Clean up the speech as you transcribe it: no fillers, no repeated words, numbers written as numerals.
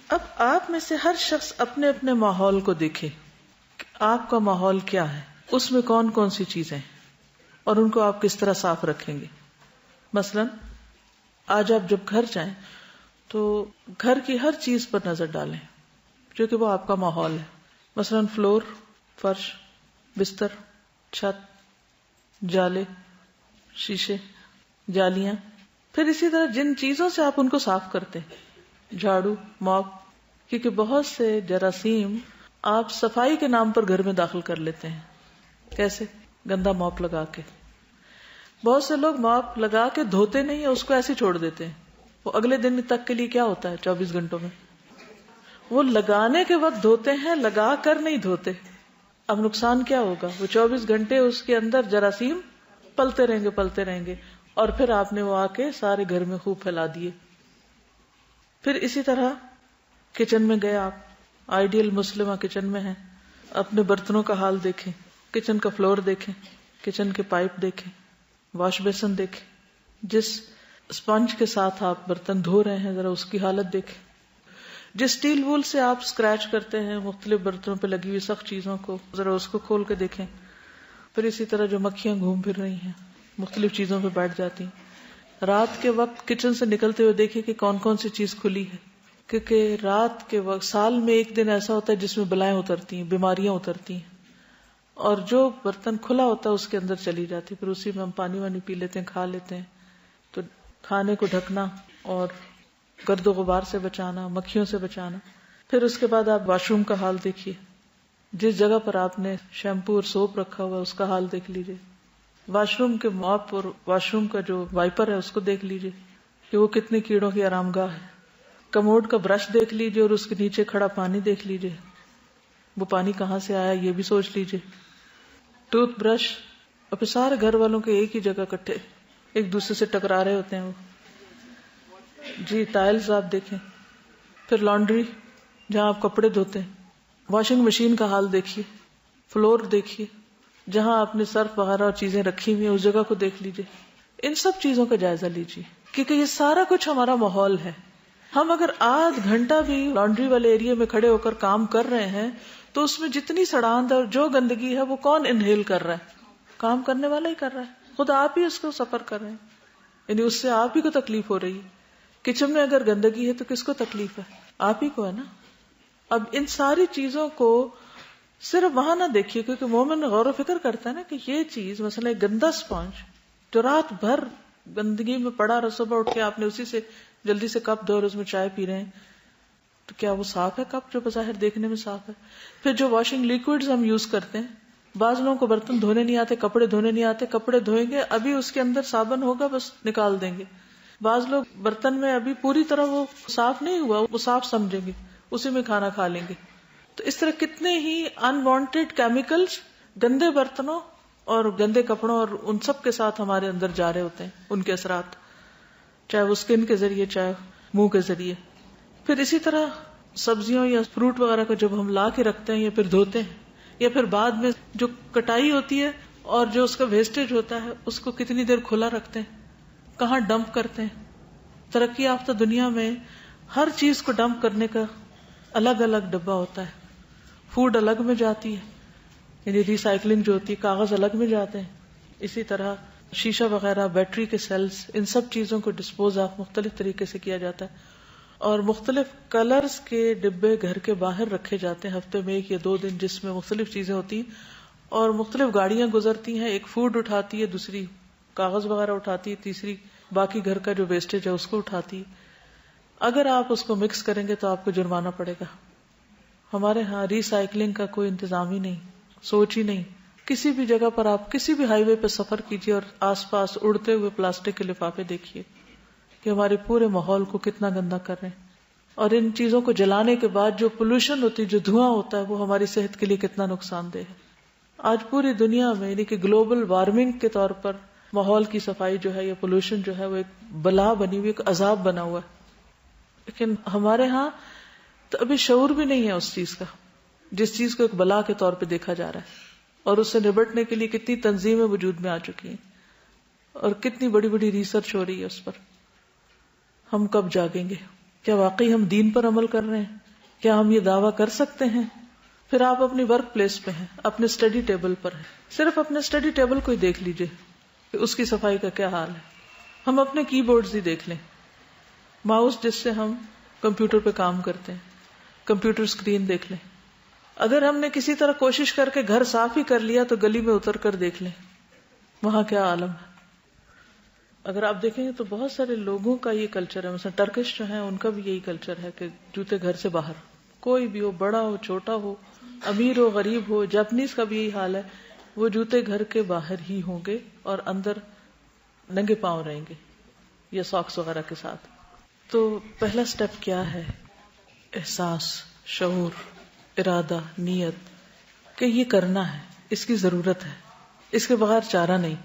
اب آپ میں سے ہر شخص اپنے اپنے ماحول کو دیکھے کہ آپ کا ماحول کیا ہے، اس میں کون کون سی چیزیں ہیں اور ان کو آپ کس طرح صاف رکھیں گے. مثلا آج آپ جب گھر جائیں تو گھر کی ہر چیز پر نظر ڈالیں جو کہ وہ آپ کا ماحول ہے. مثلا فلور، فرش، بستر، چھت، جالے، شیشے، جالیاں. پھر اسی طرح جن چیزوں سے آپ ان کو صاف کرتے ہیں، جھاڑو، موپ، کیونکہ بہت سے جراثیم آپ صفائی کے نام پر گھر میں داخل کر لیتے ہیں. کیسے؟ گندا موپ لگا کے. بہت سے لوگ موپ لگا کے دھوتے نہیں ہیں، اس کو ایسے چھوڑ دیتے ہیں. وہ اگلے دن تک کے لیے کیا ہوتا ہے 24 گھنٹوں میں؟ وہ لگانے کے وقت دھوتے ہیں، لگا کر نہیں دھوتے. اب نقصان کیا ہوگا؟ وہ 24 گھنٹے اس کے اندر جراثیم پلتے رہیں گے اور پھر آپ نے وہ آ کے سارے گھر میں خوب پھیلا دیے. پھر اسی طرح کچن میں گئے آپ، آئیڈیل مسلمہ کچن میں ہیں، اپنے برتنوں کا حال دیکھیں، کچن کا فلور دیکھیں، کچن کے پائپ دیکھیں، واش بیسن دیکھیں، جس اسپنج کے ساتھ آپ برتن دھو رہے ہیں ذرا اس کی حالت دیکھیں، جس اسٹیل وول سے آپ اسکریچ کرتے ہیں مختلف برتنوں پہ لگی ہوئی سخت چیزوں کو، ذرا اس کو کھول کے دیکھیں. پھر اسی طرح جو مکھیاں گھوم پھر رہی ہیں مختلف چیزوں پہ بیٹھ جاتی ہیں، رات کے وقت کچن سے نکلتے ہوئے دیکھیں کہ کون کون سی چیز کھلی ہے، کیونکہ رات کے وقت سال میں ایک دن ایسا ہوتا ہے جس میں بلائیں اترتی ہیں، بیماریاں اترتی ہیں، اور جو برتن کھلا ہوتا ہے اس کے اندر چلی جاتی، پھر اسی میں ہم پانی وانی پی لیتے ہیں، کھا لیتے ہیں. تو کھانے کو ڈھکنا اور گرد و غبار سے بچانا، مکھیوں سے بچانا. پھر اس کے بعد آپ واش روم کا حال دیکھیے، جس جگہ پر آپ نے شیمپو اور سوپ رکھا ہوا اس کا حال دیکھ لیجیے. واش روم کے موپ اور واش روم کا جو وائپر ہے اس کو دیکھ لیجیے کہ وہ کتنے کیڑوں کی آرام گاہ ہے. کموڈ کا برش دیکھ لیجیے اور اس کے نیچے کھڑا پانی دیکھ لیجیے، وہ پانی کہاں سے آیا یہ بھی سوچ لیجیے. ٹوتھ برش، اور پھر سارے گھر والوں کے ایک ہی جگہ اکٹھے ایک دوسرے سے ٹکرا رہے ہوتے ہیں وہ. جی ٹائلز آپ دیکھیں. پھر لانڈری جہاں آپ کپڑے دھوتے ہیں، واشنگ مشین کا حال دیکھیے، فلور دیکھیے، جہاں آپ نے سرف وغیرہ اور چیزیں رکھی ہوئی ہیں اس جگہ کو دیکھ لیجیے. ان سب چیزوں کا جائزہ لیجیے کیونکہ یہ سارا کچھ ہمارا ماحول ہے. ہم اگر آدھ گھنٹہ بھی لانڈری والے ایریا میں کھڑے ہو کر کام کر رہے ہیں تو اس میں جتنی سڑاند اور جو گندگی ہے وہ کون انہیل کر رہا ہے؟ کام کرنے والا ہی کر رہا ہے، خود آپ ہی اس کو سفر کر رہے ہیں، یعنی اس سے آپ ہی کو تکلیف ہو رہی ہے. کچن میں اگر گندگی ہے تو کس کو تکلیف ہے؟ آپ ہی کو ہے نا. اب ان ساری چیزوں کو صرف وہاں نہ دیکھیے، کیونکہ مومن غور و فکر کرتا ہے نا کہ یہ چیز مثلا ایک گندا اسپونج جو رات بھر گندگی میں پڑا رہا، صبح اٹھ کے آپ نے اسی سے جلدی سے کپ دھو اور اس میں چائے پی رہے ہیں، تو کیا وہ صاف ہے کپ جو بظاہر دیکھنے میں صاف ہے؟ پھر جو واشنگ لیکوڈز ہم یوز کرتے ہیں، بعض لوگوں کو برتن دھونے نہیں آتے، کپڑے دھونے نہیں آتے، کپڑے دھوئیں گے ابھی اس کے اندر صابن ہوگا بس نکال دیں گے. بعض لوگ برتن میں ابھی پوری طرح وہ صاف نہیں ہوا وہ صاف سمجھیں گے، اسی میں کھانا کھا لیں گے. تو اس طرح کتنے ہی انوانٹیڈ کیمیکلز گندے برتنوں اور گندے کپڑوں اور ان سب کے ساتھ ہمارے اندر جا رہے ہوتے ہیں، ان کے اثرات، چاہے وہ اسکن کے ذریعے چاہے منہ کے ذریعے. پھر اسی طرح سبزیوں یا فروٹ وغیرہ کو جب ہم لا کے رکھتے ہیں یا پھر دھوتے ہیں یا پھر بعد میں جو کٹائی ہوتی ہے اور جو اس کا ویسٹیج ہوتا ہے اس کو کتنی دیر کھلا رکھتے ہیں، کہاں ڈمپ کرتے ہیں. ترقی یافتہ دنیا میں ہر چیز کو ڈمپ کرنے کا الگ الگ ڈبہ ہوتا ہے. فوڈ الگ میں جاتی ہے، یعنی ریسائکلنگ جو ہوتی ہے، کاغذ الگ میں جاتے ہیں. اسی طرح شیشہ وغیرہ، بیٹری کے سیلز، ان سب چیزوں کو ڈسپوز آف مختلف طریقے سے کیا جاتا ہے. اور مختلف کلرز کے ڈبے گھر کے باہر رکھے جاتے ہیں ہفتے میں 1 یا 2 دن، جس میں مختلف چیزیں ہوتی ہیں اور مختلف گاڑیاں گزرتی ہیں. ایک فوڈ اٹھاتی ہے، دوسری کاغذ وغیرہ اٹھاتی ہے، تیسری باقی گھر کا جو ویسٹیج ہے اس کو اٹھاتی ہے. اگر آپ اس کو مکس کریں گے تو آپ کو جرمانہ پڑے گا. ہمارے ہاں ری سائکلنگ کا کوئی انتظام ہی نہیں، سوچ ہی نہیں. کسی بھی جگہ پر آپ کسی بھی ہائی وے پہ سفر کیجیے اور آس پاس اڑتے ہوئے پلاسٹک کے لفافے دیکھیے کہ ہمارے پورے ماحول کو کتنا گندا کر رہے ہیں. اور ان چیزوں کو جلانے کے بعد جو پولوشن ہوتی ہے، جو دھواں ہوتا ہے، وہ ہماری صحت کے لیے کتنا نقصان دہ ہے. آج پوری دنیا میں یعنی کہ گلوبل وارمنگ کے طور پر ماحول کی صفائی جو ہے یا پولوشن جو ہے وہ ایک بلا بنی ہوئی، ایک عذاب بنا ہوا ہے. لیکن ہمارے ہاں تو ابھی شعور بھی نہیں ہے اس چیز کا، جس چیز کو ایک بلا کے طور پہ دیکھا جا رہا ہے. اور اس سے نبٹنے کے لیے کتنی تنظیمیں وجود میں آ چکی ہیں اور کتنی بڑی بڑی ریسرچ ہو رہی ہے اس پر. ہم کب جاگیں گے؟ کیا واقعی ہم دین پر عمل کر رہے ہیں؟ کیا ہم یہ دعویٰ کر سکتے ہیں؟ پھر آپ اپنی ورک پلیس پہ ہیں، اپنے اسٹڈی ٹیبل پر ہیں، صرف اپنے اسٹڈی ٹیبل کو ہی دیکھ لیجئے کہ اس کی صفائی کا کیا حال ہے. ہم اپنے کی بورڈز ہی دیکھ لیں، ماؤس جس سے ہم کمپیوٹر پہ کام کرتے ہیں، کمپیوٹر اسکرین دیکھ لیں. اگر ہم نے کسی طرح کوشش کر کے گھر صاف ہی کر لیا تو گلی میں اتر کر دیکھ لیں وہاں کیا عالم ہے. اگر آپ دیکھیں گے تو بہت سارے لوگوں کا یہ کلچر ہے، مثلا ٹرکش جو ہے ان کا بھی یہی کلچر ہے کہ جوتے گھر سے باہر، کوئی بھی ہو، بڑا ہو چھوٹا ہو، امیر ہو غریب ہو. جاپنیز کا بھی یہی حال ہے، وہ جوتے گھر کے باہر ہی ہوں گے اور اندر ننگے پاؤں رہیں گے یا ساکس وغیرہ کے ساتھ. تو پہلا سٹیپ کیا ہے؟ احساس، شعور، ارادہ، نیت کہ یہ کرنا ہے، اس کی ضرورت ہے، اس کے بغیر چارہ نہیں.